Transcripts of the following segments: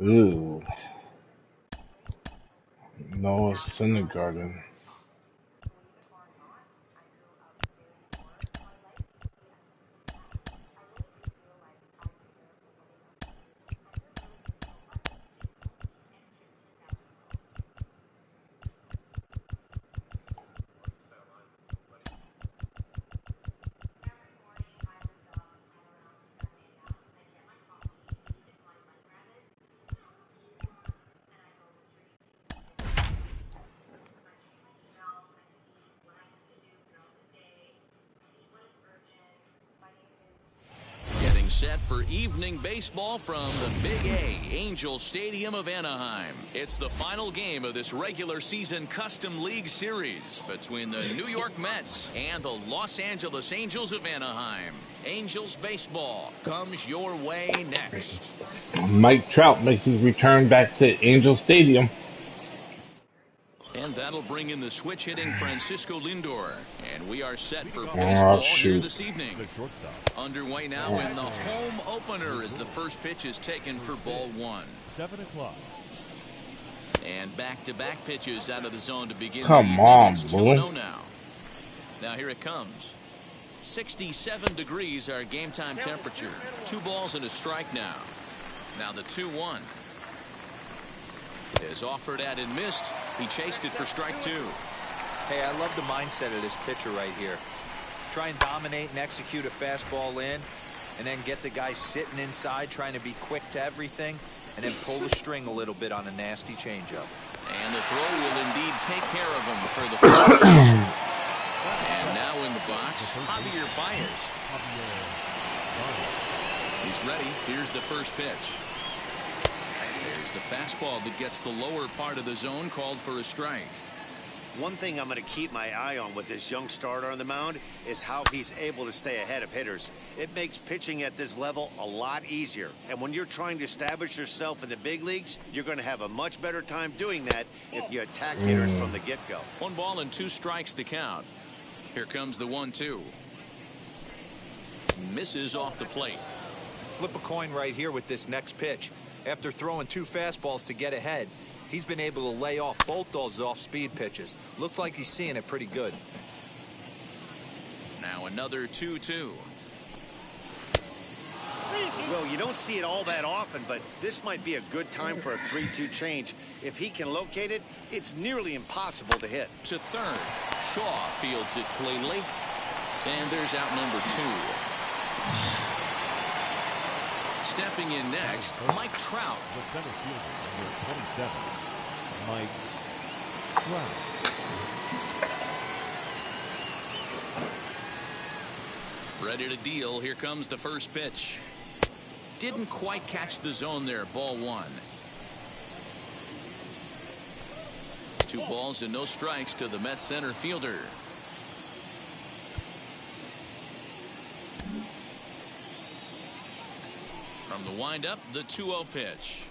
Ooh. Noah Syndergaard. Set for evening baseball from the Big A, Angels Stadium of Anaheim. It's the final game of this regular season Custom League Series between the New York Mets and the Los Angeles Angels of Anaheim. Angels baseball comes your way next. Mike Trout makes his return back to Angel Stadium. And that'll bring in the switch hitting Francisco Lindor. And we are set for baseball here this evening. Underway now in the home opener as the first pitch is taken for ball one. 7 o'clock. And back-to-back pitches out of the zone to begin. Come on, it's 2-0 now. Now here it comes. 67 degrees our game time temperature. 2 balls and a strike now. Now the 2-1. Is offered at and missed. He chased it for strike 2. Hey, I love the mindset of this pitcher right here. Try and dominate and execute a fastball in, and then get the guy sitting inside trying to be quick to everything, and then pull the string a little bit on a nasty changeup. And the throw will indeed take care of him for the first time. And now in the box, Javier Baez. He's ready. Here's the first pitch. There's the fastball that gets the lower part of the zone, called for a strike. One thing I'm going to keep my eye on with this young starter on the mound is how he's able to stay ahead of hitters. It makes pitching at this level a lot easier. And when you're trying to establish yourself in the big leagues, you're going to have a much better time doing that if you attack hitters from the get-go. 1 ball and 2 strikes to count. Here comes the 1-2. Misses off the plate. Flip a coin right here with this next pitch. After throwing 2 fastballs to get ahead, he's been able to lay off both those off-speed pitches. Looks like he's seeing it pretty good. Now another 2-2. Well, you don't see it all that often, but this might be a good time for a 3-2 change. If he can locate it, it's nearly impossible to hit. To third. Shaw fields it cleanly. And there's out number 2. Stepping in next, Mike Trout. The center fielder, number 27, Mike Trout. Ready to deal. Here comes the first pitch. Didn't quite catch the zone there. Ball 1. 2 balls and no strikes to the Mets center fielder. From the windup, the 2-0 pitch.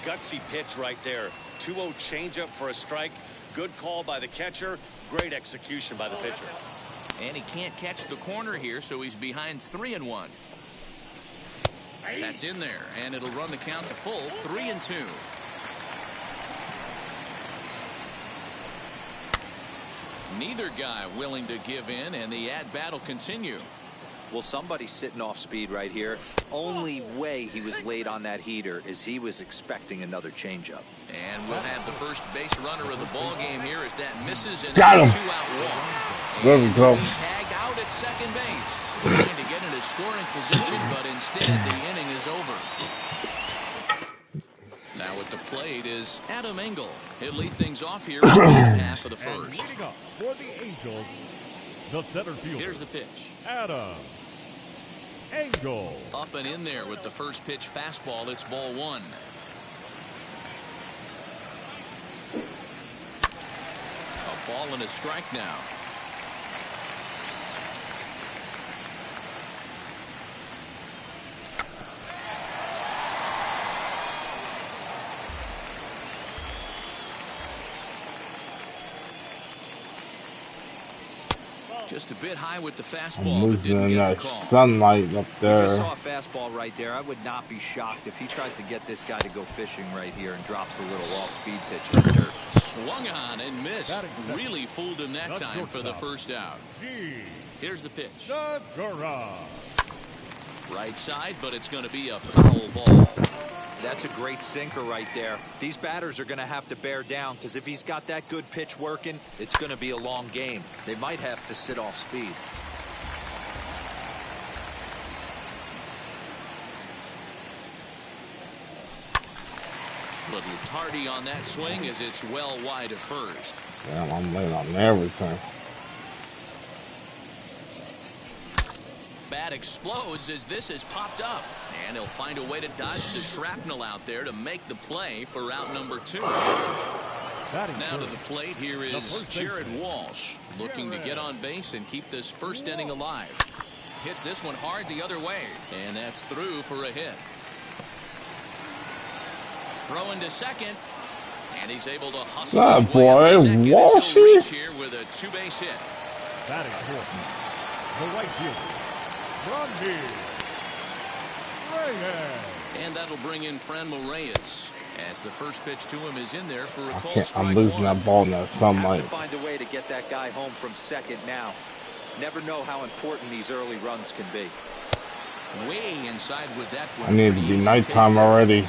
Gutsy pitch right there. 2-0 changeup for a strike. Good call by the catcher. Great execution by the pitcher. And he can't catch the corner here, so he's behind 3-1. That's in there, and it'll run the count to full 3-2. Neither guy willing to give in, and the at-bat will continue. Well, somebody's sitting off speed right here. Only way he was late on that heater is he was expecting another changeup. And we'll have the first base runner of the ball game here as that misses, and got him. 2-out walk. There we go. Tagged out at second base, trying to get in a scoring position, but instead the inning is over. Now at the plate is Adam Engel. He'll lead things off here in the half of the first. And leading up for the Angels, the center fielder. Here's the pitch. Adam Engel. Up and in there with the first pitch fastball. It's ball 1. A ball and a strike now. Just a bit high with the I'm fastball, but didn't losing get the that call. sunlight up We just there. saw a fastball right there. I would not be shocked if he tries to get this guy to go fishing right here and drops a little off-speed pitch in the dirt. Swung on and missed. Really fooled him that time for the first out. Here's the pitch. Right side, but it's going to be a foul ball. That's a great sinker right there. These batters are going to have to bear down because if he's got that good pitch working, it's going to be a long game. They might have to sit off speed. Little tardy on that swing as it's well wide of first. Damn, I'm late on everything. Bat explodes as this has popped up. And he'll find a way to dodge the shrapnel out there to make the play for out number 2. Now to the plate, here is Jared Walsh looking to get on base and keep this first inning alive. Hits this one hard the other way, and that's through for a hit. Throwing to second, and he's able to hustle his way up to second as he'll reach here with a 2-base hit. Batting fourth, the right fielder, and that'll bring in Franmil Reyes as the first pitch to him is in there for a called strike I'm losing one. that ball in that sunlight. Have to find a way to get that guy home from second now. Never know how important these early runs can be. Way inside with that one. I need to be nighttime already.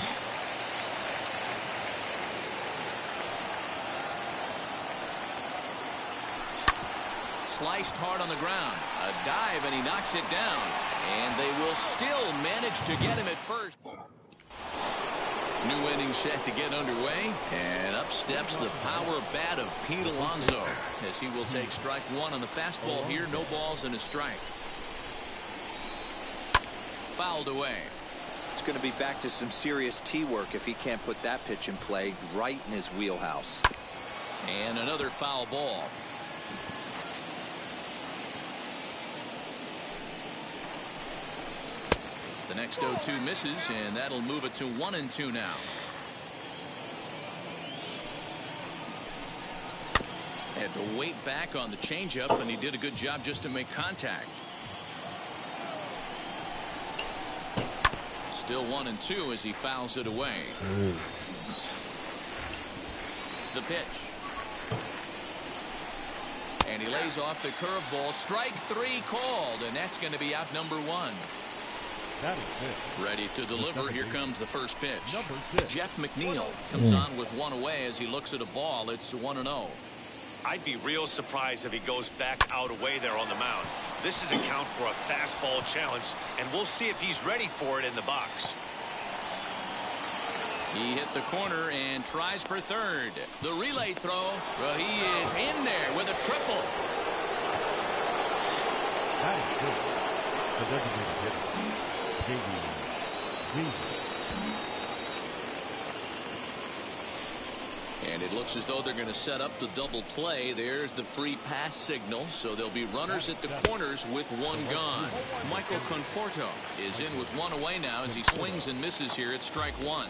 Sliced hard on the ground. A dive, and he knocks it down. And they will still manage to get him at first. New inning set to get underway. And up steps the power bat of Pete Alonso as he will take strike one on the fastball here. No balls and a strike. Fouled away. It's going to be back to some serious tee work if he can't put that pitch in play right in his wheelhouse. And another foul ball. The next 0-2 misses, and that'll move it to 1-2 now. Had to wait back on the changeup, and he did a good job just to make contact. Still 1-2 as he fouls it away. The pitch. And he lays off the curveball. Strike 3 called, and that's going to be out number 1. Ready to deliver. Here comes the first pitch. Jeff McNeil comes on with one away as he looks at a ball. It's 1-0. I'd be real surprised if he goes back out away there on the mound. This is a count for a fastball challenge, and we'll see if he's ready for it in the box. He hit the corner and tries for third. The relay throw, but he is in there with a triple. That is good. The designated hitter. And it looks as though they're going to set up the double play. There's the free pass signal, so there'll be runners at the corners with one gone. Michael Conforto is in with one away now as he swings and misses here at strike 1.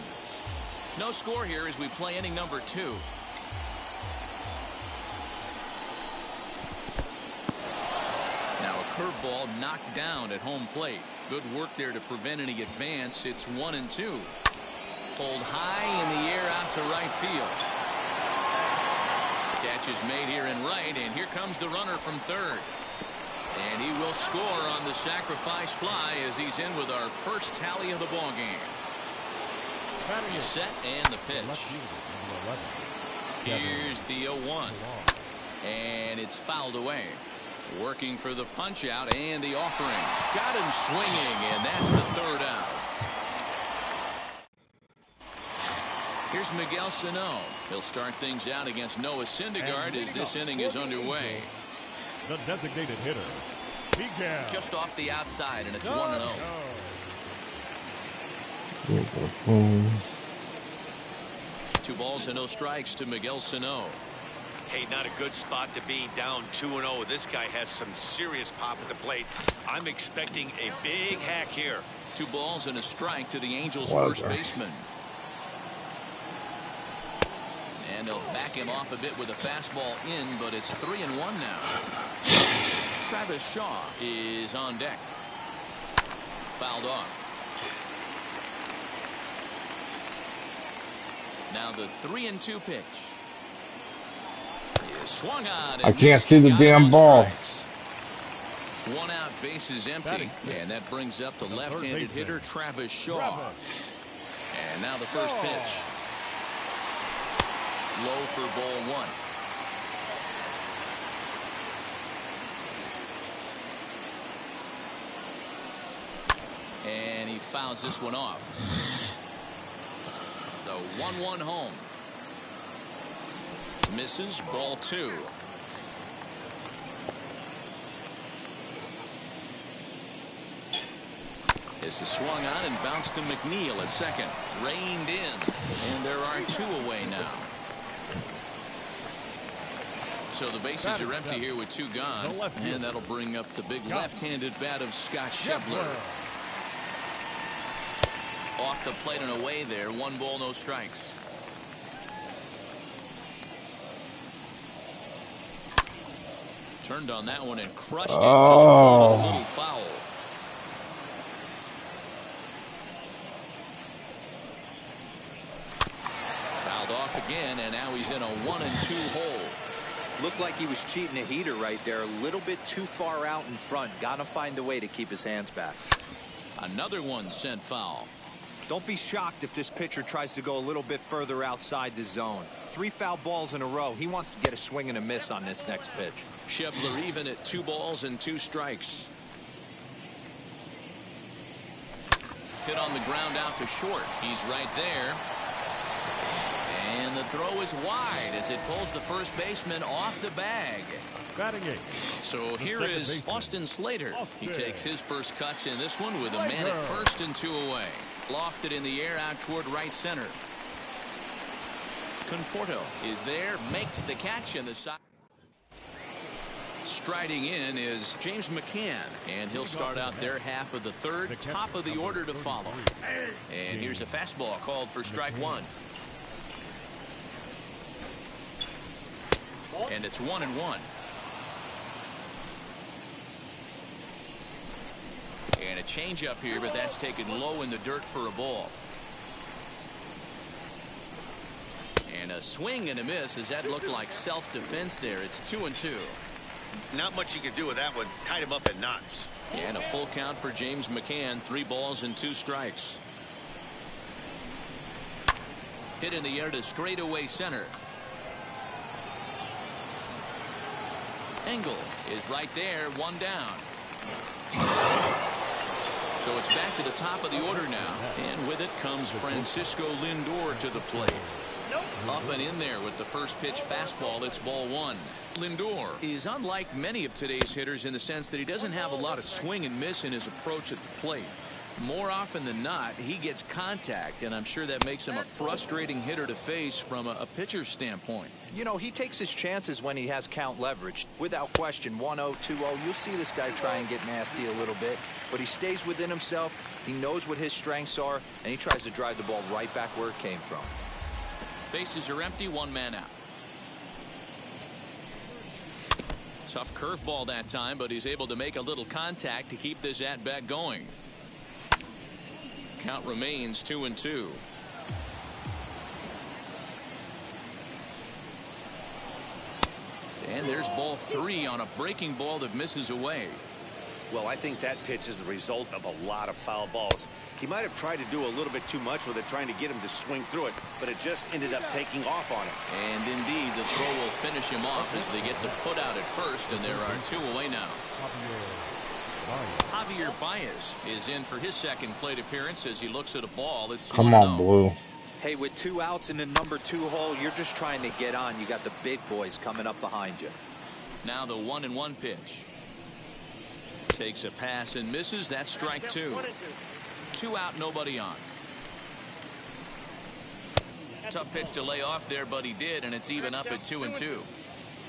No score here as we play inning number 2. Now a curveball knocked down at home plate. Good work there to prevent any advance. It's 1-2. Pulled high in the air out to right field. Catch is made here in right, and here comes the runner from third. And he will score on the sacrifice fly as he's in with our first tally of the ball game. Set and the pitch. Here's the 0-1. And it's fouled away. Working for the punch out and the offering. Got him swinging, and that's the third out. Here's Miguel Sano. He'll start things out against Noah Syndergaard as this inning is underway. The designated hitter, Miguel. Just off the outside, and it's 1-0. 2 balls and no strikes to Miguel Sano. Hey, not a good spot to be, down 2-0. This guy has some serious pop at the plate. I'm expecting a big hack here. 2 balls and a strike to the Angels' first baseman. And they'll back him off a bit with a fastball in, but it's 3-1 now. Travis Shaw is on deck. Fouled off. Now the 3-2 pitch. Is swung on. I can't see the damn ball. Strikes. One out, bases empty, and that brings up the left-handed hitter Travis Shaw. And now the first pitch. Low for ball one. And he fouls this one off. The 1-1 home. Misses, ball two. This is swung on and bounced to McNeil at second. Reined in. And there are two away now. So the bases are empty here with two gone. And that'll bring up the big left-handed bat of Scott Schebler. Off the plate and away there. 1 ball, no strikes. Turned on that one and crushed it. Just a little foul. Fouled off again, and now he's in a 1-2 hole. Looked like he was cheating a heater right there. A little bit too far out in front. Gotta find a way to keep his hands back. Another one sent foul. Don't be shocked if this pitcher tries to go a little bit further outside the zone. 3 foul balls in a row. He wants to get a swing and a miss on this next pitch. Schebler even at 2 balls and 2 strikes. Hit on the ground out to short. He's right there. And the throw is wide as it pulls the first baseman off the bag. So here is Austin Slater. He takes his first cuts in this one with a man at first and 2 away. Lofted in the air out toward right center. Conforto is there, makes the catch, and the side. Striding in is James McCann, and he'll start out their half of the third. Top of the order to follow. And here's a fastball called for strike 1. And it's 1-1. And a changeup here, but that's taken low in the dirt for a ball. And a swing and a miss as that looked like self-defense there. It's 2-2. Not much you can do with that one. Tied him up in knots. And a full count for James McCann. 3 balls and 2 strikes. Hit in the air to straightaway center. Engel is right there, 1 down. So it's back to the top of the order now. And with it comes Francisco Lindor to the plate. Up and in there with the first pitch fastball. It's ball 1. Lindor is unlike many of today's hitters in the sense that he doesn't have a lot of swing and miss in his approach at the plate. More often than not, he gets contact, and I'm sure that makes him a frustrating hitter to face from a pitcher's standpoint. You know, he takes his chances when he has count leverage. Without question, 1-0, 2-0, you'll see this guy try and get nasty a little bit, but he stays within himself. He knows what his strengths are, and he tries to drive the ball right back where it came from. Bases are empty, 1 man out. Tough curveball that time, but he's able to make a little contact to keep this at-bat going. Count remains 2-2. And there's ball 3 on a breaking ball that misses away. Well, I think that pitch is the result of a lot of foul balls. He might have tried to do a little bit too much with it, trying to get him to swing through it, but it just ended up taking off on him. And indeed, the throw will finish him off as they get the put out at first, and there are 2 away now. Javier Baez is in for his second plate appearance as he looks at a ball that's Come on, Blue. Hey, with 2 outs in the number 2 hole, you're just trying to get on. You got the big boys coming up behind you. Now the 1-1 pitch. Takes a pass and misses. That's strike 2. 2 out, nobody on. Tough pitch to lay off there, but he did, and it's even up at 2-2.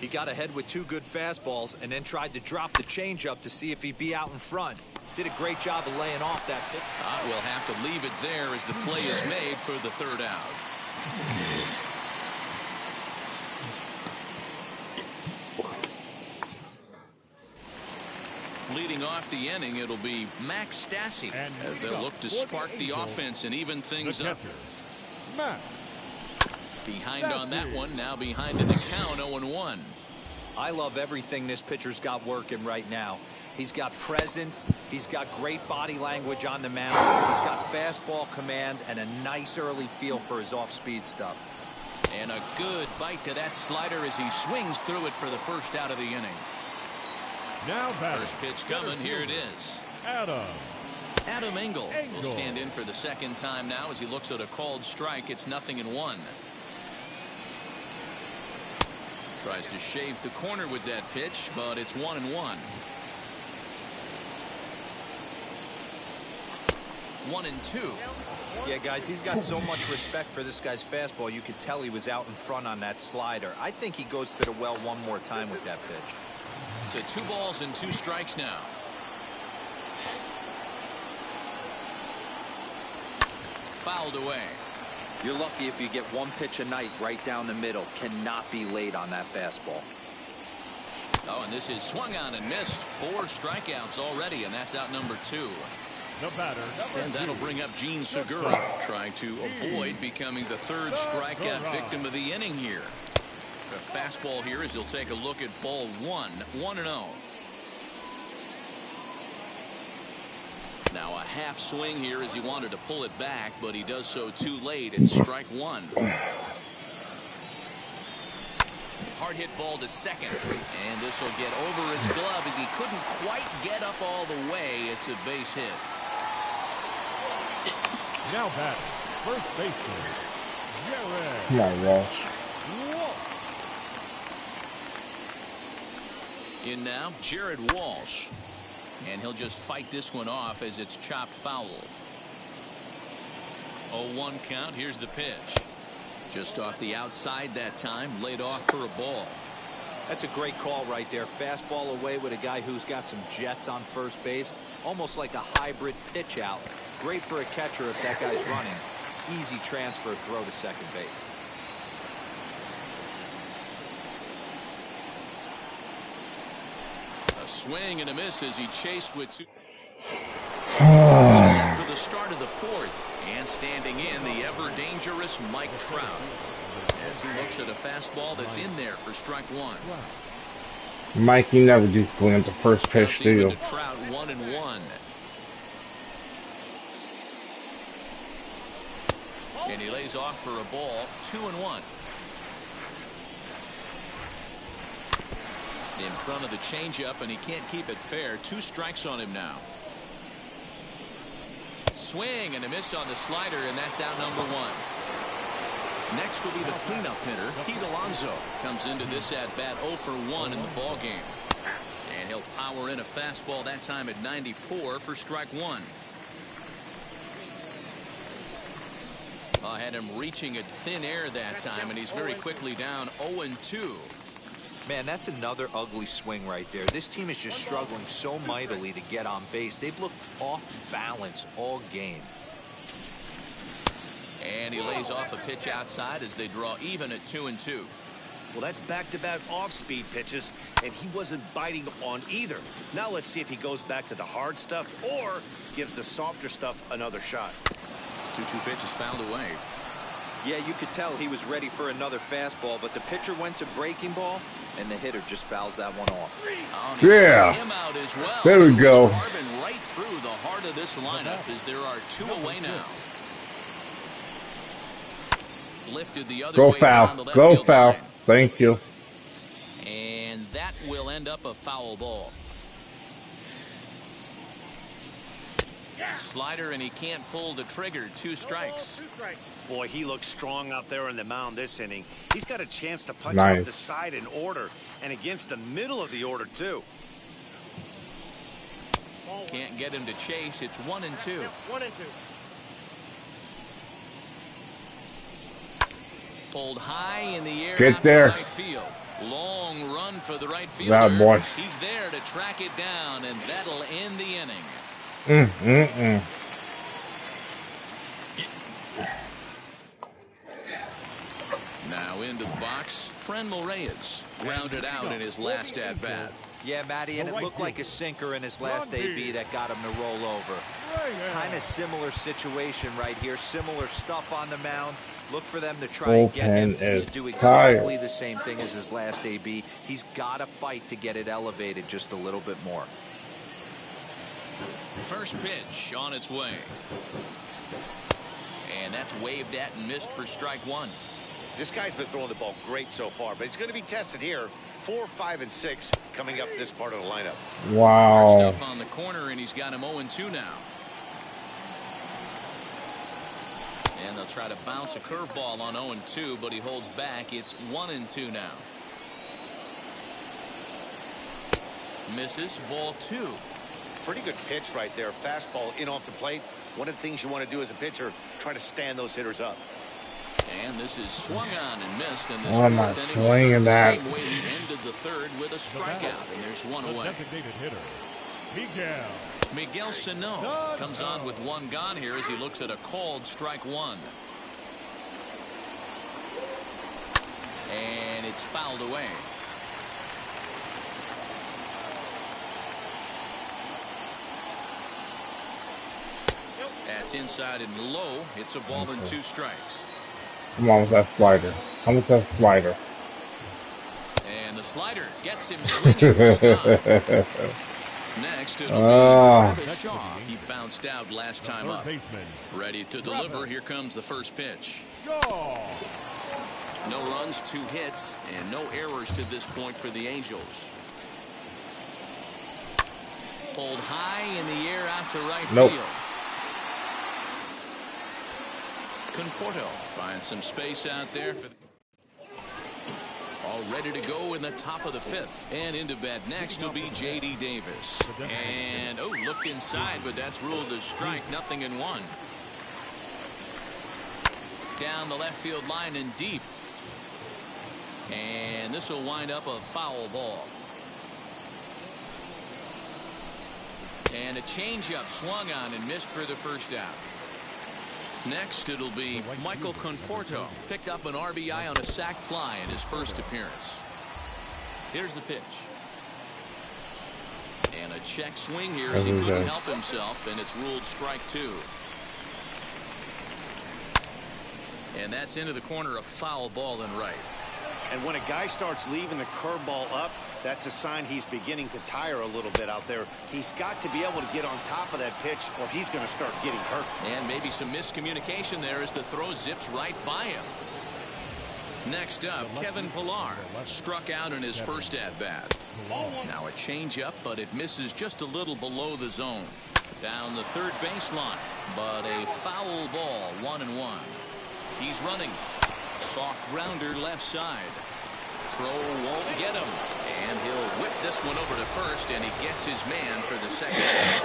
He got ahead with 2 good fastballs and then tried to drop the changeup to see if he'd be out in front. Did a great job of laying off that pitch. We'll have to leave it there as the play is made for the 3rd out. leading off the inning, it'll be Max Stassi as they'll look to spark the offense and even things up. Max. Behind on that one, now behind in the count, 0-1. I love everything this pitcher's got working right now. He's got presence, he's got great body language on the mound, he's got fastball command, and a nice early feel for his off-speed stuff. And a good bite to that slider as he swings through it for the first out of the inning. Now batting. First pitch coming, here it is. Adam Engel will stand in for the second time now as he looks at a called strike. It's 0-1. Tries to shave the corner with that pitch, but it's 1-1. 1-2. Yeah, guys, he's got so much respect for this guy's fastball. You could tell he was out in front on that slider. I think he goes to the well one more time with that pitch. To 2 balls and 2 strikes now. Fouled away. You're lucky if you get one pitch a night right down the middle. Cannot be late on that fastball. Oh, and this is swung on and missed. 4 strikeouts already, and that's out number 2. The batter, and that'll bring up Gene Segura, trying to avoid becoming the 3rd strikeout victim of the inning here. The fastball here as he'll take a look at ball 1, 1-0. Now a half swing here as he wanted to pull it back, but he does so too late. It's strike 1. Hard hit ball to second, and this will get over his glove as he couldn't quite get up all the way. It's a base hit. Now batting, first baseman, Jared. Come on, Walsh. In now, Jared Walsh. And he'll just fight this one off as it's chopped foul. 0-1 count. Here's the pitch. Just off the outside that time, laid off for a ball. That's a great call right there. Fastball away with a guy who's got some jets on first base. Almost like a hybrid pitch out. Great for a catcher if that guy's running. Easy transfer throw to second base. A swing and a miss as he chased with 2. Set for the start of the 4th. And standing in, the ever-dangerous Mike Trout. As he looks at a fastball that's in there for strike 1. Mike, you never do swing at the first pitch, do you? Trout 1-1. And he lays off for a ball, 2-1. In front of the changeup, and he can't keep it fair. 2 strikes on him now. Swing and a miss on the slider, and that's out number 1. Next will be the cleanup hitter, Pete Alonso. Comes into this at-bat 0 for 1 in the ballgame. And he'll power in a fastball that time at 94 for strike 1. Had him reaching at thin air that time, and he's very quickly down 0-2. Man, that's another ugly swing right there. This team is just struggling so mightily to get on base. They've looked off balance all game. And he lays off a pitch outside as they draw even at 2-2. Well, that's back-to-back off-speed pitches, and he wasn't biting on either. Now let's see if he goes back to the hard stuff or gives the softer stuff another shot. 2-2 pitch is fouled away. Yeah, you could tell he was ready for another fastball, but the pitcher went to breaking ball, and the hitter just fouls that one off. Yeah. Him out as well. There we go. Carving right through the heart of this lineup as there are 2 away now. Lifted the other Go way down the foul. left Go field foul. line. Thank you. And that will end up a foul ball. Slider, and he can't pull the trigger. 2 strikes. Boy, he looks strong out there on the mound this inning. He's got a chance to punch Nice. up the side in order, and against the middle of the order, too. Can't get him to chase. It's 1-2. 1-2. Pulled high in the air. Get out there. To right field. Long run for the right fielder. Loud boy. He's there to track it down, and that'll end the inning. Now into the box, Frenmel Reyes grounded out in his last at-bat. Yeah, Matty, and it looked like a sinker in his last AB that got him to roll over. Kind of similar situation right here. Similar stuff on the mound. Look for them to try and get him to do exactly the same thing as his last AB. He's got to fight to get it elevated just a little bit more. First pitch on its way. And that's waved at and missed for strike one. This guy's been throwing the ball great so far, but he's going to be tested here. 4, 5, and 6 coming up this part of the lineup. Wow. Stuff on the corner, and he's got him 0-2 now. And they'll try to bounce a curveball on 0-2, but he holds back. It's 1-2 now. Misses, ball 2. Pretty good pitch right there. Fastball in off the plate. One of the things you want to do as a pitcher, try to stand those hitters up. And this is swung on and missed. And this Oh, my swinging that. the same way he ended the third with a strikeout. And there's one away. Designated hitter, Miguel Sano comes on with one gone here as he looks at a called strike one. And it's fouled away. That's inside and low. It's a ball and 2 strikes. Come on with that slider. Come with that slider. And the slider gets him swinging. Next, it'll be Travis Shaw. He bounced out last time up. Ready to deliver. Here comes the first pitch. No runs, 2 hits, and no errors to this point for the Angels. Pulled high in the air out to right field. Conforto finds some space out there. All ready to go in the top of the 5th. And into bat next will be J.D. Davis. And, looked inside, but that's ruled a strike. 0-1. Down the left field line and deep. And this will wind up a foul ball. And a changeup swung on and missed for the first out. Next, it'll be Michael Conforto. Picked up an RBI on a sac fly in his first appearance. Here's the pitch. And a check swing here as he couldn't help himself, and it's ruled strike 2. And that's into the corner, a foul ball and right. And when a guy starts leaving the curveball up, that's a sign he's beginning to tire a little bit out there. He's got to be able to get on top of that pitch or he's going to start getting hurt. And maybe some miscommunication there as the throw zips right by him. Next up, Kevin Pillar struck out in his first at-bat. Now a changeup, but it misses just a little below the zone. Down the third baseline, but a foul ball, 1-1. He's running. Soft grounder left side. Throw won't get him. And he'll whip this one over to first, and he gets his man for the second out.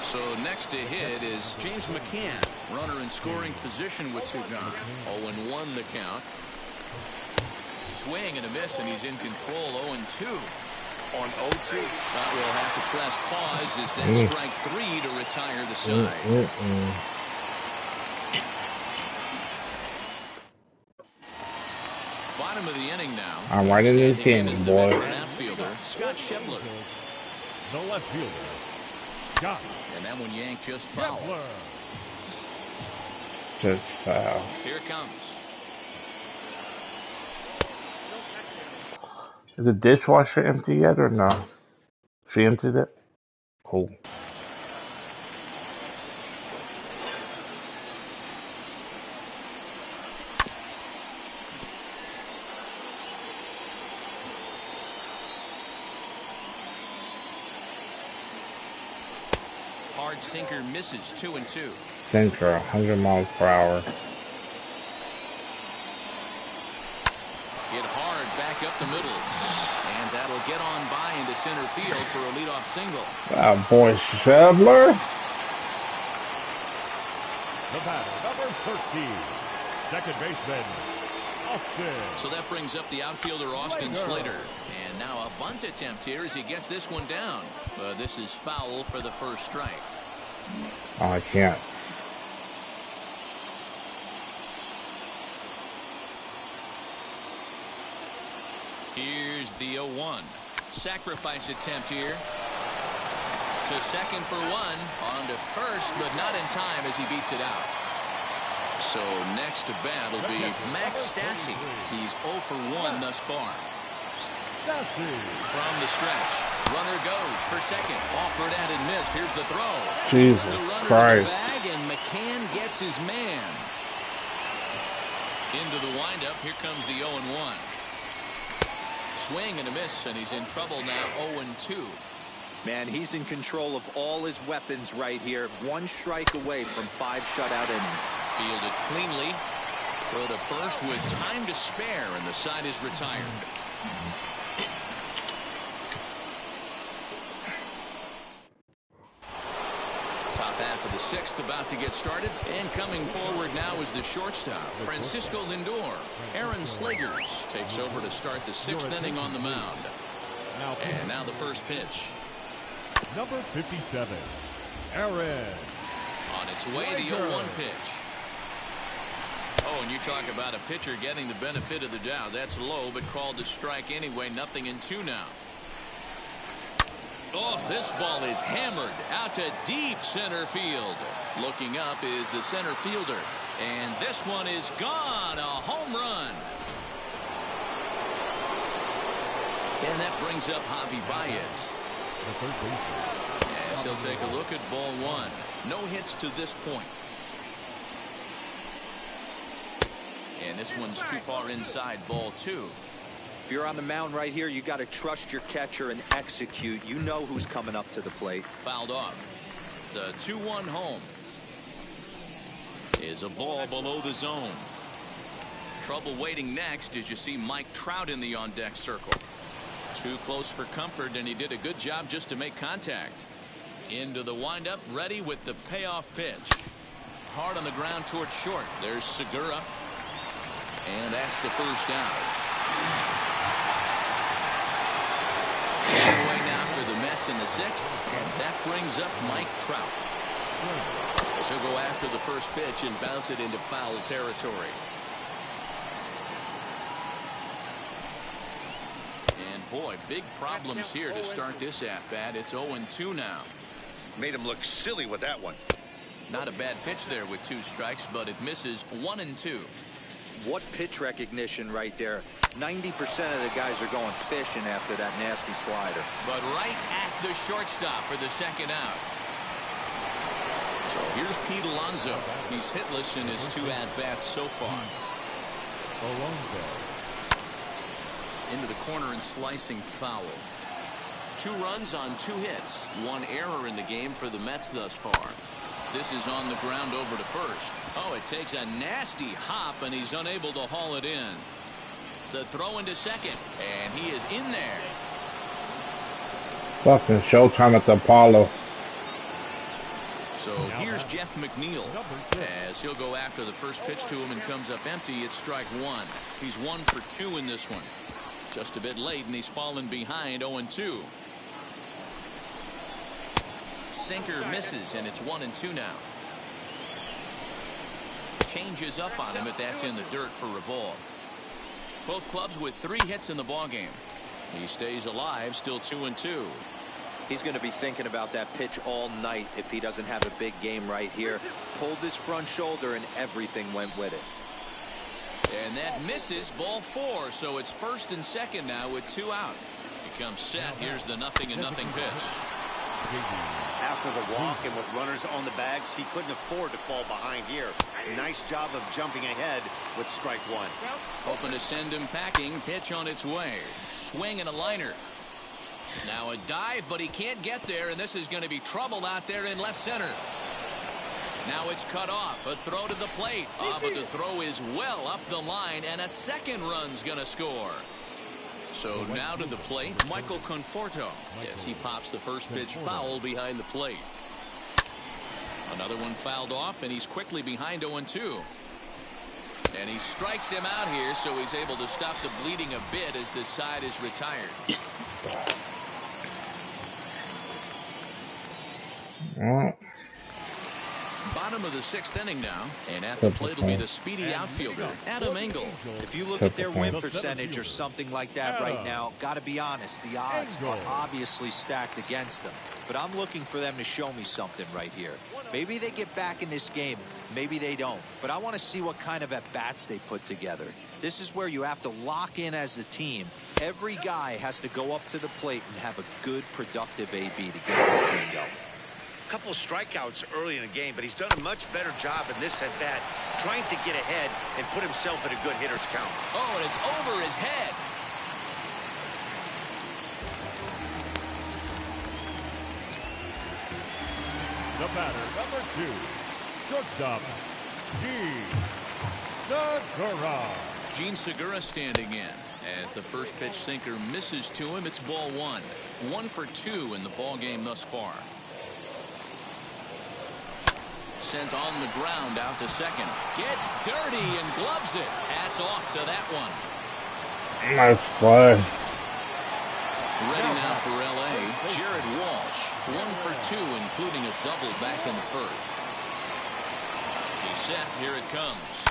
So next to hit is James McCann. Runner in scoring position with 2 gone. 0-1 the count. Swing and a miss, and he's in control. 0-2. On 0-2. We'll have to press pause as that strike 3 to retire the side. Bottom of the inning now. I'm right in this game, boy. Outfielder Scott Shepler. The left fielder, Scott. And that one yanked just foul. Just foul. Here it comes. Is the dishwasher empty yet or no? She emptied it? Cool. Hard sinker misses 2-2. Sinker, 100 miles per hour. Hit hard back up the middle. And that'll get on by into center field for a leadoff single. Ah, boy, Shebler. The batter, number 13, second baseman, Austin. So that brings up the outfielder, Austin Slater. And now a bunt attempt here as he gets this one down. But this is foul for the first strike. Oh, I can't. Here's the 0-1. Sacrifice attempt here. To second for one. On to first, but not in time as he beats it out. So next to bat will be Max Stassi. He's 0 for 1 thus far. From the stretch. Runner goes for second. Offered at and missed. Here's the throw. Jesus the runner Christ. to the bag, and McCann gets his man. Into the windup. Here comes the 0-1. Swing and a miss, and he's in trouble now. 0-2. Man, he's in control of all his weapons right here. 1 strike away from 5 shutout innings. Fielded cleanly. Throw to first with time to spare, and the side is retired. Top half of the 6th about to get started, and coming forward now is the shortstop, Francisco Lindor. Aaron Slegers takes over to start the 6th inning on the mound. And now the first pitch. Number 57, Aaron. On its way, the 0-1 pitch. Oh, and you talk about a pitcher getting the benefit of the doubt. That's low, but called to strike anyway. 0-2 now. Oh, this ball is hammered out to deep center field. Looking up is the center fielder. And this one is gone. A home run. And that brings up Javi Baez. Yes, he'll take a look at ball 1. No hits to this point. And this one's too far inside, ball 2. If you're on the mound right here, you got to trust your catcher and execute. You know who's coming up to the plate. Fouled off. The 2-1 home is a ball below the zone. Trouble waiting next as you see Mike Trout in the on-deck circle. Too close for comfort, and he did a good job just to make contact. Into the windup, ready with the payoff pitch. Hard on the ground towards short. There's Segura. And that's the first out. Away now for the Mets in the 6th, and that brings up Mike Trout. So go after the first pitch and bounce it into foul territory. And boy, big problems here to start this at-bat. It's 0-2 now. Made him look silly with that one. Not a bad pitch there with 2 strikes, but it misses. 1-2. What pitch recognition right there. 90% of the guys are going fishing after that nasty slider. But right at the shortstop for the second out. So here's Pete Alonso. He's hitless in his 2 at-bats so far. Alonso. Into the corner and slicing foul. 2 runs on 2 hits. 1 error in the game for the Mets thus far. This is on the ground over to first. Oh, it takes a nasty hop, and he's unable to haul it in. The throw into second, and he is in there. Fucking showtime at the Apollo. So here's Jeff McNeil as he'll go after the first pitch to him and comes up empty. It's strike 1. He's 1 for 2 in this one. Just a bit late, and he's fallen behind 0-2. Sinker misses, and it's 1-2 now. Changes up on him, but that's in the dirt for a ball. Both clubs with 3 hits in the ballgame. He stays alive, still 2-2. He's going to be thinking about that pitch all night if he doesn't have a big game right here. Pulled his front shoulder, and everything went with it. And that misses, ball 4. So it's first and second now with 2 out. He comes set. Here's the 0-0 pitch. After the walk and with runners on the bags, he couldn't afford to fall behind here. Nice job of jumping ahead with strike 1. Hoping to send him packing. Pitch on its way. Swing and a liner. Now a dive, but he can't get there, and this is going to be trouble out there in left center. Now it's cut off. A throw to the plate. But the throw is well up the line, and a second run's going to score. So now to the plate, Michael Conforto. Yes, he pops the first pitch foul behind the plate. Another one fouled off, and he's quickly behind 0-2. And he strikes him out here, so he's able to stop the bleeding a bit as this side is retired. bottom of the 6th inning now. And at the plate will be the speedy outfielder, Adam Engel. If you look at their win percentage or something like that right now, got to be honest, the odds are obviously stacked against them. But I'm looking for them to show me something right here. Maybe they get back in this game. Maybe they don't. But I want to see what kind of at-bats they put together. This is where you have to lock in as a team. Every guy has to go up to the plate and have a good, productive AB to get this team going. A couple of strikeouts early in the game, but he's done a much better job in this at bat, trying to get ahead and put himself in a good hitter's count. Oh, and it's over his head. The batter, number 2, shortstop, Gene Segura. Gene Segura standing in. As the first pitch sinker misses to him, it's ball 1. 1 for 2 in the ball game thus far. Sent on the ground out to second. Gets dirty and gloves it. Hats off to that one. Nice play. Ready now for L.A., Jared Walsh. 1 for 2, including a double back in the first. He's set. Here it comes.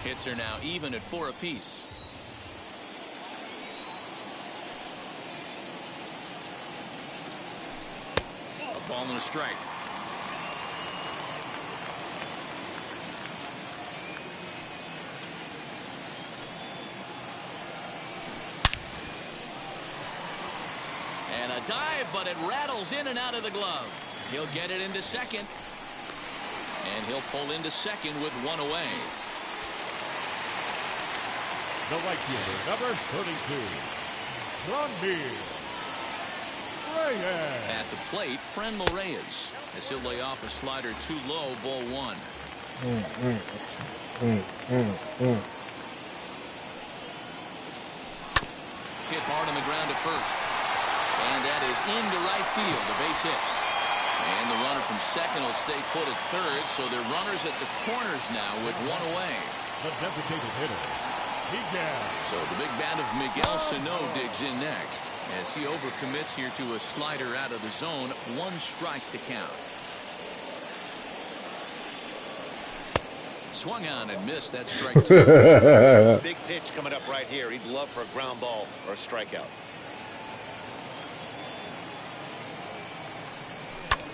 Hits are now even at 4 apiece. A ball and a strike. And a dive, but it rattles in and out of the glove. He'll get it into second. And he'll pull into second with 1 away. The right fielder, number 32, Ronnie Reyes. At the plate, Franmil Reyes, as he'll lay off a slider too low, ball 1. Hit hard on the ground to first. And that is into right field, a base hit. And the runner from second will stay put at third, so they're runners at the corners now with 1 away. The designated hitter, Miguel. So the big bat of Miguel Sano digs in next as he overcommits here to a slider out of the zone. 1 strike to count. Swung on and missed. That strike 2. Big pitch coming up right here. He'd love for a ground ball or a strikeout.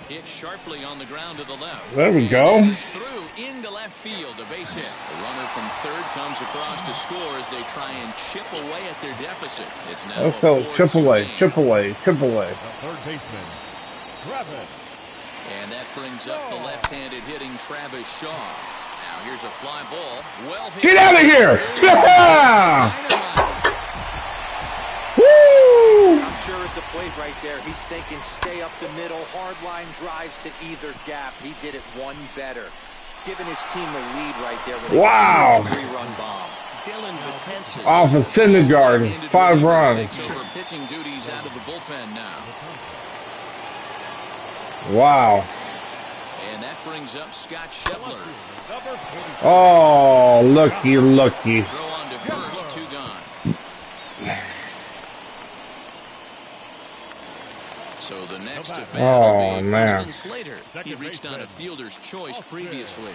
Hit sharply on the ground to the left. There we go. Through into left field, a base hit. The runner from third comes across to score as they try and chip away at their deficit. It's now Let's go. Chip away, chip away, chip away. The third baseman, Travis. And that brings up the left-handed hitting Travis Shaw. Now here's a fly ball. Well hit. Get out of here! Yeah! I'm sure at the plate right there, he's thinking stay up the middle, hard line drives to either gap. He did it 1 better, giving his team the lead right there with a huge 3-run bomb. Dylan Betances Off of Syndergaard, 5 runs. Takes over pitching duties out of the bullpen now. Wow. And that brings up Scott Schebler. Oh, looky, looky. Throw on to first, 2 gone. So the next at bat will be Christian Slater. He reached on a fielder's choice previously.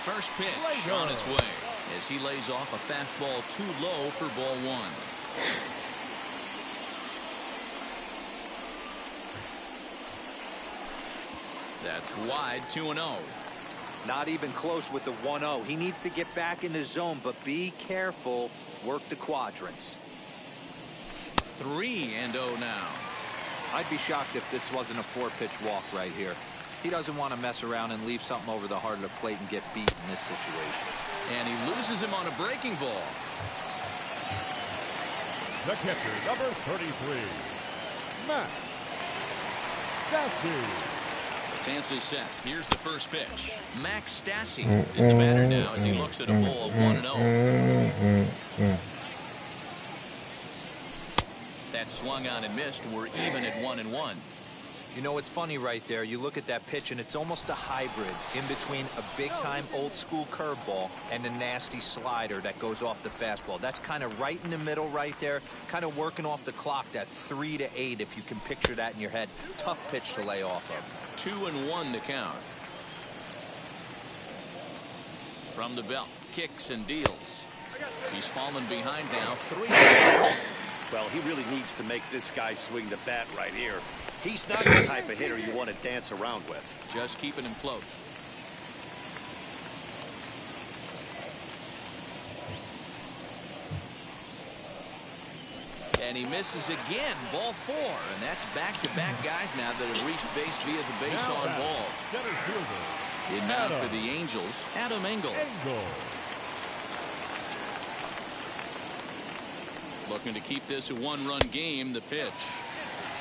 First pitch on its way as he lays off a fastball too low for ball 1. That's wide, 2-0. Not even close with the 1-0. He needs to get back in the zone, but be careful. Work the quadrants. 3-0 now. I'd be shocked if this wasn't a 4-pitch walk right here. He doesn't want to mess around and leave something over the heart of the plate and get beat in this situation. And he loses him on a breaking ball. The catcher, number 33, Matt Stassi. Betances sets. Here's the first pitch. Max Stassi is the batter now as he looks at a ball of 1-0. That swung on and missed. We're even at 1-1. You know, it's funny right there. You look at that pitch, and it's almost a hybrid in between a big-time old-school curveball and a nasty slider that goes off the fastball. That's kind of right in the middle right there, kind of working off the clock, that 3 to 8, if you can picture that in your head. Tough pitch to lay off of. 2-1 to count. From the belt, kicks and deals. He's fallen behind now, 3. Well, he really needs to make this guy swing the bat right here. He's not the type of hitter you want to dance around with. Just keeping him close. And he misses again. Ball 4. And that's back-to-back guys now that have reached base via the base on balls. Center fielder. In now for the Angels, Adam Engel. Looking to keep this a 1-run game. The pitch.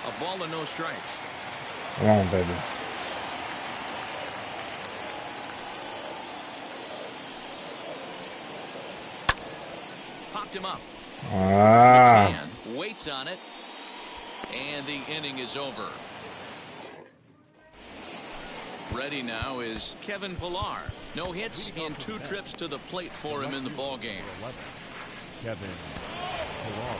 A ball and no strikes. Come on, baby. Popped him up. McCann waits on it. And the inning is over. Ready now is Kevin Pillar. No hits in 2 trips to the plate for him in the ballgame. Kevin Pillar.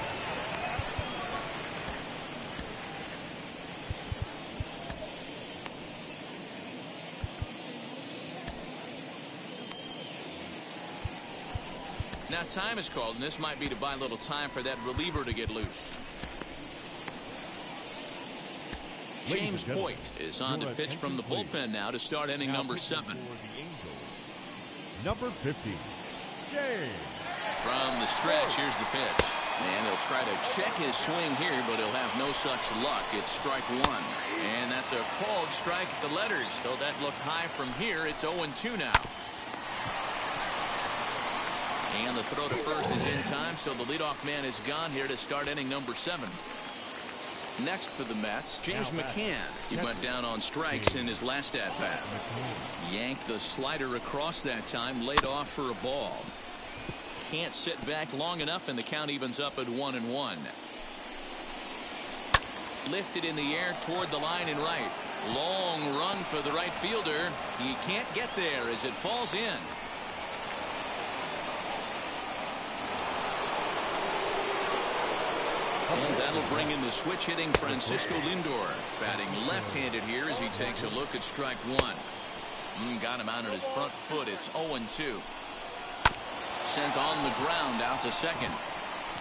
Now time is called, and this might be to buy a little time for that reliever to get loose. James Hoyt is on to pitch from the bullpen now to start inning number 7. Number 50, James. From the stretch, here's the pitch. And he'll try to check his swing here, but he'll have no such luck. It's strike 1. And that's a called strike at the letters. Though that looked high from here, it's 0-2 now. And the throw to first is in time, so the leadoff man is gone here to start inning number 7. Next for the Mets, James McCann. He went down on strikes in his last at-bat. Yanked the slider across that time, laid off for a ball. Can't sit back long enough, and the count evens up at 1-1. Lifted in the air toward the line and right. Long run for the right fielder. He can't get there as it falls in. And that'll bring in the switch-hitting Francisco Lindor, batting left-handed here as he takes a look at strike 1. Got him out on his front foot. It's 0-2. Sent on the ground out to second.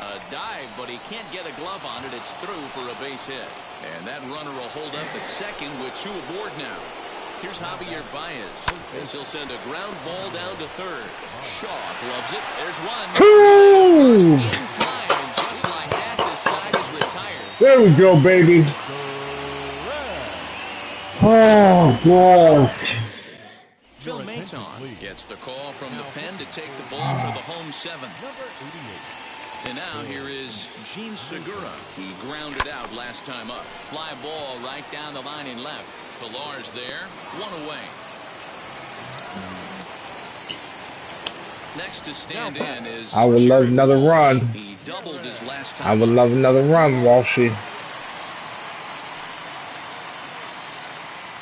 A dive, but he can't get a glove on it. It's through for a base hit. And that runner will hold up at second with 2 aboard now. Here's Javier Baez as he'll send a ground ball down to third. Shaw gloves it. There's one. First in time, and just like that, this side is retired. There we go, baby. Oh, boy. Phil Maton gets the call from the pen to take the ball for the home 7th. And now here is Gene Segura. He grounded out last time up. Fly ball right down the line and left. Pillar's there. 1 away. Next to stand in is I would love another run. He doubled his last time. I would love another run, Walshy.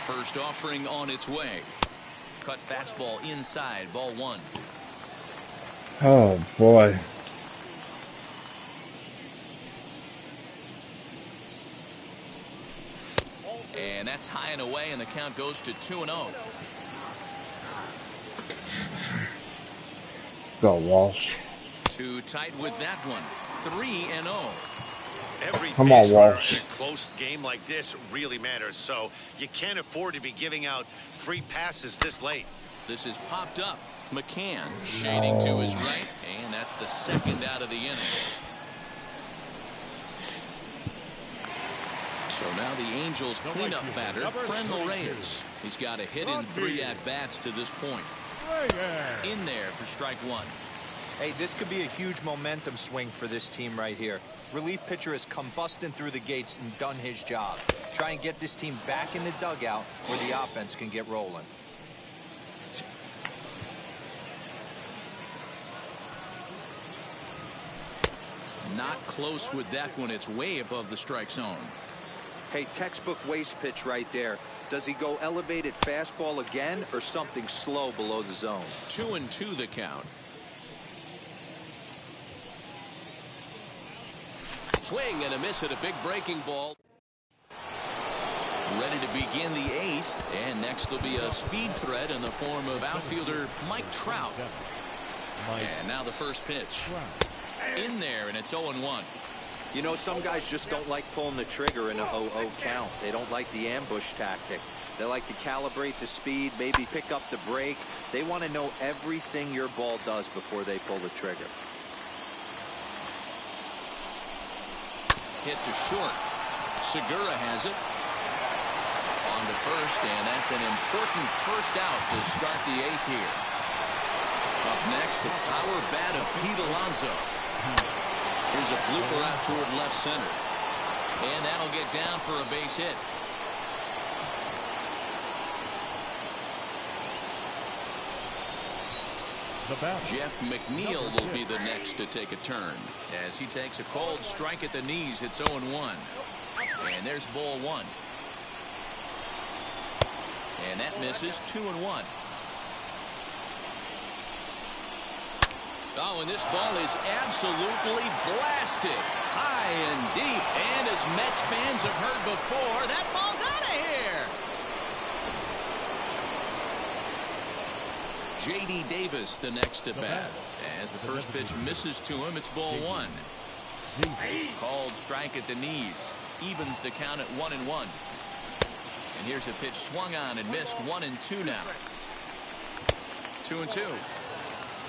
First offering on its way. Cut fastball inside, ball 1. Oh, boy. And that's high and away, and the count goes to 2-0. Go, Walsh. Too tight with that one. 3-0. Every Come on, base Walsh. runner in a close game like this really matters, so you can't afford to be giving out free passes this late. This is popped up. McCann shading to his right, and that's the second out of the inning. So now the Angels cleanup batter, Frenel Reyes. He's got a hit in 3 at-bats to this point. In there for strike 1. Hey, this could be a huge momentum swing for this team right here. Relief pitcher has come busting through the gates and done his job. Try and get this team back in the dugout where the offense can get rolling. Not close with that one. It's way above the strike zone. Hey, textbook waste pitch right there. Does he go elevated fastball again or something slow below the zone? 2-2 the count. Swing and a miss at a big breaking ball. Ready to begin the 8th, and next will be a speed threat in the form of outfielder Mike Trout. And now the first pitch. In there, and it's 0-1. You know, some guys just don't like pulling the trigger in a 0-0 count. They don't like the ambush tactic. They like to calibrate the speed, maybe pick up the break. They want to know everything your ball does before they pull the trigger. Hit to short. Segura has it. On to first, and that's an important first out to start the 8th here. Up next, the power bat of Pete Alonso. Here's a blooper out toward left center. And that'll get down for a base hit. Jeff McNeil will be the next to take a turn. As he takes a cold strike at the knees, it's 0-1. And there's ball 1. And that misses. 2-1. Oh, and this ball is absolutely blasted. High and deep. And as Mets fans have heard before, that ball's out of here. J.D. Davis the next to bat. As the first pitch misses to him, it's ball 1. Called strike at the knees. Evens the count at 1-1. And here's a pitch swung on and missed. 1-2 now. 2-2.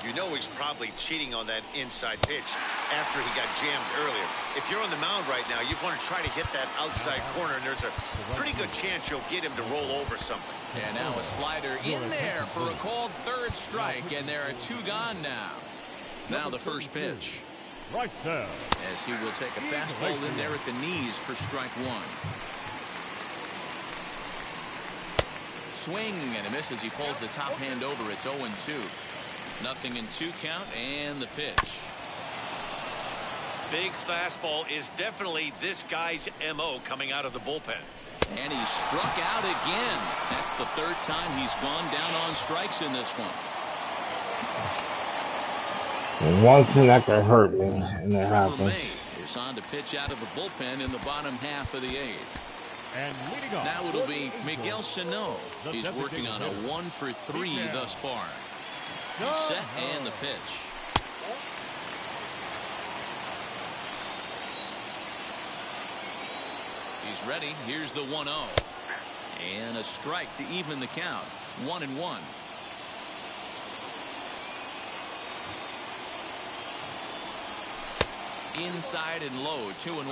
You know he's probably cheating on that inside pitch after he got jammed earlier. If you're on the mound right now, you want to try to hit that outside corner, and there's a pretty good chance you'll get him to roll over something. And now a slider in there for a called third strike, and there are 2 gone now. Now the first pitch. As he will take a fastball in there at the knees for strike 1. Swing and a miss as he pulls the top hand over. It's 0-2. 0-2 count, and the pitch. Big fastball is definitely this guy's MO coming out of the bullpen. And he struck out again. That's the 3rd time he's gone down on strikes in this one. One thing that could hurt me, and it Trevor happened. May is on to pitch out of the bullpen in the bottom half of the 8th. And leading off, Now it'll be Miguel Sano. He's working on a 1-for-3 thus far. He's set and the pitch. He's ready. Here's the 1-0. And a strike to even the count. 1-1. Inside and low. 2-1.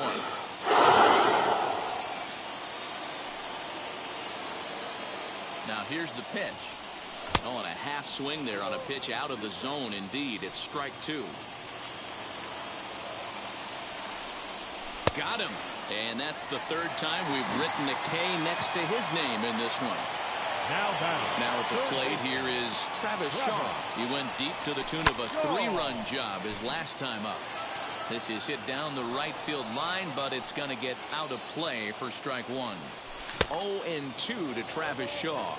Now here's the pitch. Oh, and a half swing there on a pitch out of the zone. Indeed, it's strike 2. Got him. And that's the 3rd time we've written a K next to his name in this one. Now at the plate here is Travis Shaw. He went deep to the tune of a 3-run job his last time up. This is hit down the right field line, but it's going to get out of play for strike 1. 0-2 to Travis Shaw.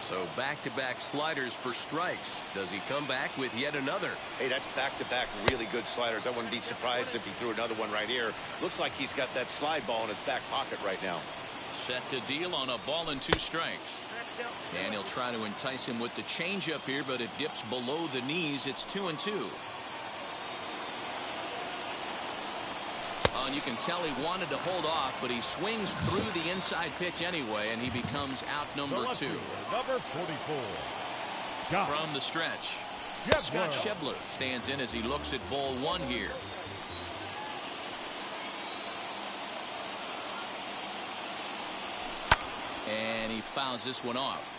So back-to-back sliders for strikes. Does he come back with yet another? Hey, that's back-to-back really good sliders. I wouldn't be surprised if he threw another one right here. Looks like he's got that slide ball in his back pocket right now. Set to deal on a ball and 2 strikes. And he'll try to entice him with the changeup here, but it dips below the knees. It's 2-2. And you can tell he wanted to hold off, but he swings through the inside pitch anyway, and he becomes out number 2. Number 44. From the stretch, Scott Schebler stands in as he looks at ball 1 here. And he fouls this one off.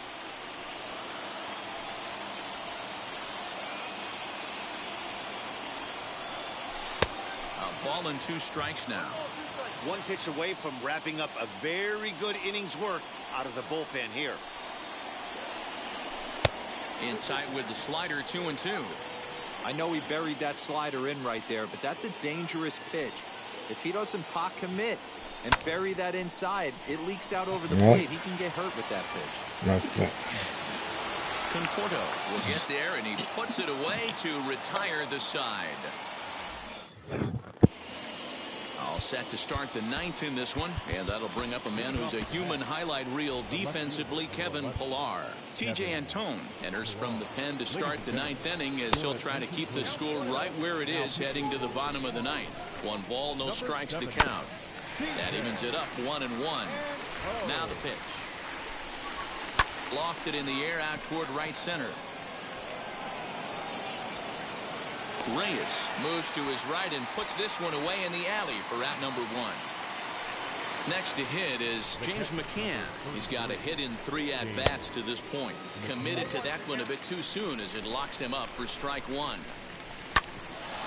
A ball and 2 strikes now. 1 pitch away from wrapping up a very good innings work out of the bullpen here. In tight with the slider. 2-2. I know he buried that slider in right there, but that's a dangerous pitch. If he doesn't pot commit, and bury that inside. It leaks out over the plate. He can get hurt with that pitch. That's it. Conforto will get there, and he puts it away to retire the side. All set to start the ninth in this one, and that'll bring up a man who's a human highlight reel defensively, Kevin Pillar. TJ Antone enters from the pen to start the ninth inning as he'll try to keep the score right where it is heading to the bottom of the ninth. 1 ball, no strikes to count. That evens it up 1-1. Now the pitch. Lofted in the air out toward right center. Reyes moves to his right and puts this one away in the alley for out number 1. Next to hit is James McCann. He's got a hit in 3 at-bats to this point. Committed to that one a bit too soon as it locks him up for strike 1.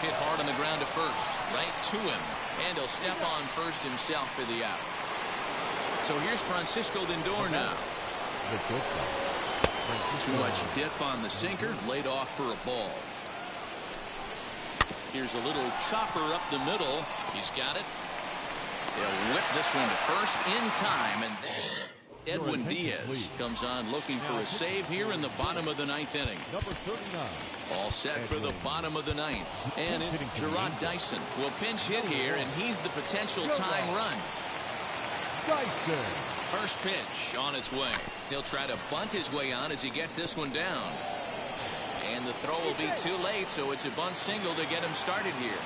Hit hard on the ground to first. Right to him. And he'll step on first himself for the out. So here's Francisco Lindor now. Too much dip on the sinker. Laid off for a ball. Here's a little chopper up the middle. He's got it. They'll whip this one to first in time. And Edwin Diaz comes on looking for a save here in the bottom of the ninth inning. All set for the bottom of the ninth. And Gerard Dyson will pinch hit here, and he's the potential tying run. First pitch on its way. He'll try to bunt his way on as he gets this one down. And the throw will be too late, so it's a bunt single to get him started here.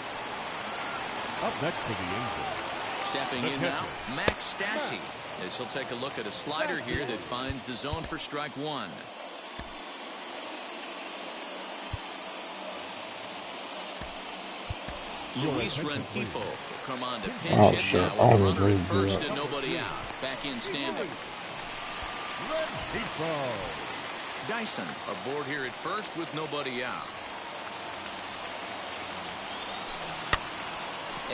Up next for the Angels. Stepping in now, Max Stassi. As he'll take a look at a slider here that finds the zone for strike 1. Luis Rengifo will come on to pinch hit now with a runner at first and nobody out. Back in standing. Dyson aboard here at first with nobody out.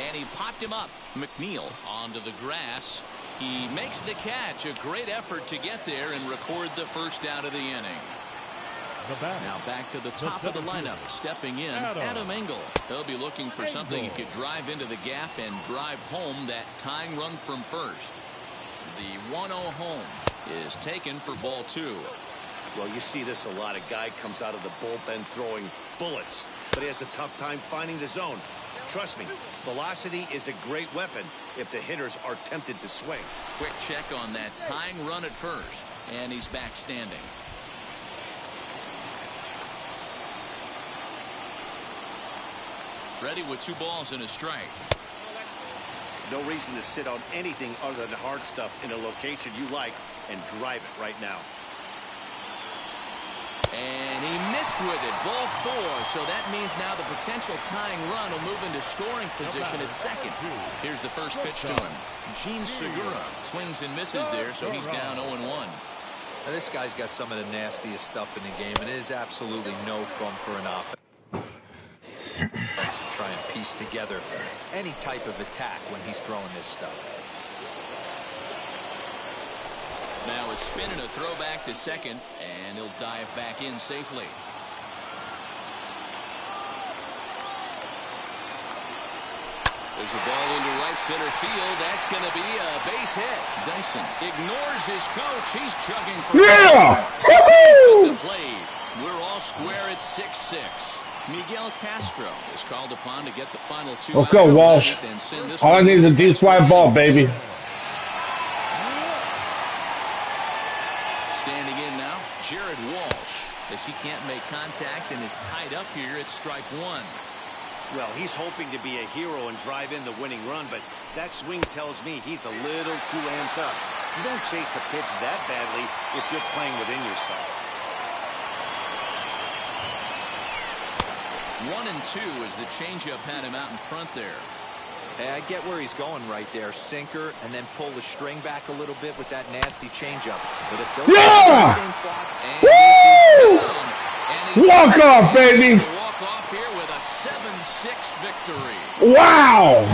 And he popped him up. McNeil onto the grass. He makes the catch. A great effort to get there and record the first out of the inning. Now back to the top of the lineup. Stepping in, Adam Engel. He'll be looking for something he could drive into the gap and drive home that tying run from first. The 1-0 home is taken for ball 2. Well, you see this a lot. A guy comes out of the bullpen throwing bullets, but he has a tough time finding the zone. Trust me, velocity is a great weapon if the hitters are tempted to swing. Quick check on that tying run at first, and he's back standing. Ready with 2 balls and a strike. No reason to sit on anything other than hard stuff in a location you like and drive it right now. And he missed with it. Ball 4. So that means now the potential tying run will move into scoring position at second. Here's the first pitch to him. Gene Segura swings and misses there, so he's down 0-1. Now this guy's got some of the nastiest stuff in the game, and it is absolutely no fun for an offense to try and piece together any type of attack when he's throwing this stuff. Now a spin and a throw back to second, and he'll dive back in safely. There's a ball into right center field. That's going to be a base hit. Dyson ignores his coach. He's chugging for the plate. We're all square at 6-6. Miguel Castro is called upon to get the final 2 Let's go, Walsh. All I need is a deep fly ball, baby. Standing in now, Jared Walsh, as he can't make contact and is tied up here at strike 1. Well, he's hoping to be a hero and drive in the winning run, but that swing tells me he's a little too amped up. You don't chase a pitch that badly if you're playing within yourself. 1-2 as the changeup had him out in front there. Hey, I get where he's going right there. Sinker, and then pull the string back a little bit with that nasty changeup. But if those walk off, baby. Walk off here with a 7-6 victory. Wow.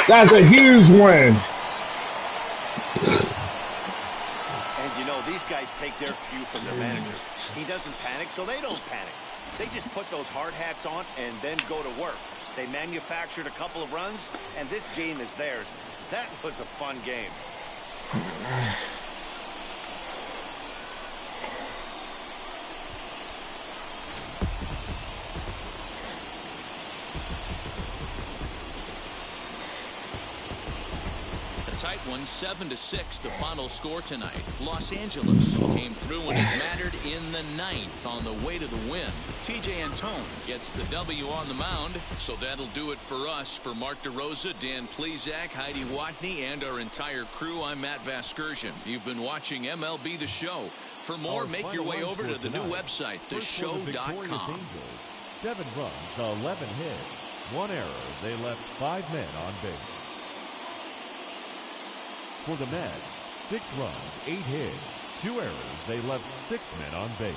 That's a huge win. And you know, these guys take their cue from their manager. He doesn't panic, so they don't panic. They just put those hard hats on and then go to work. They manufactured a couple of runs, and this game is theirs. That was a fun game. Tight one, 7-6, the final score tonight. Los Angeles came through when it mattered in the ninth on the way to the win. TJ Antone gets the W on the mound. So that'll do it for us. For Mark DeRosa, Dan Plesac, Heidi Watney, and our entire crew, I'm Matt Vasgersian. You've been watching MLB The Show. For more, make your way over to the new website, theshow.com. 7 runs, 11 hits, 1 error. They left 5 men on base. For the Mets, 6 runs, 8 hits, 2 errors. They left 6 men on base.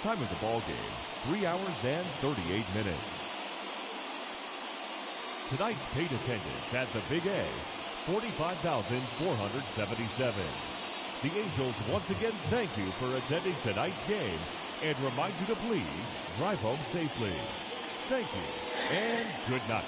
Time of the ball game, 3 hours and 38 minutes. Tonight's paid attendance at the Big A, 45,477. The Angels once again thank you for attending tonight's game and remind you to please drive home safely. Thank you and good night.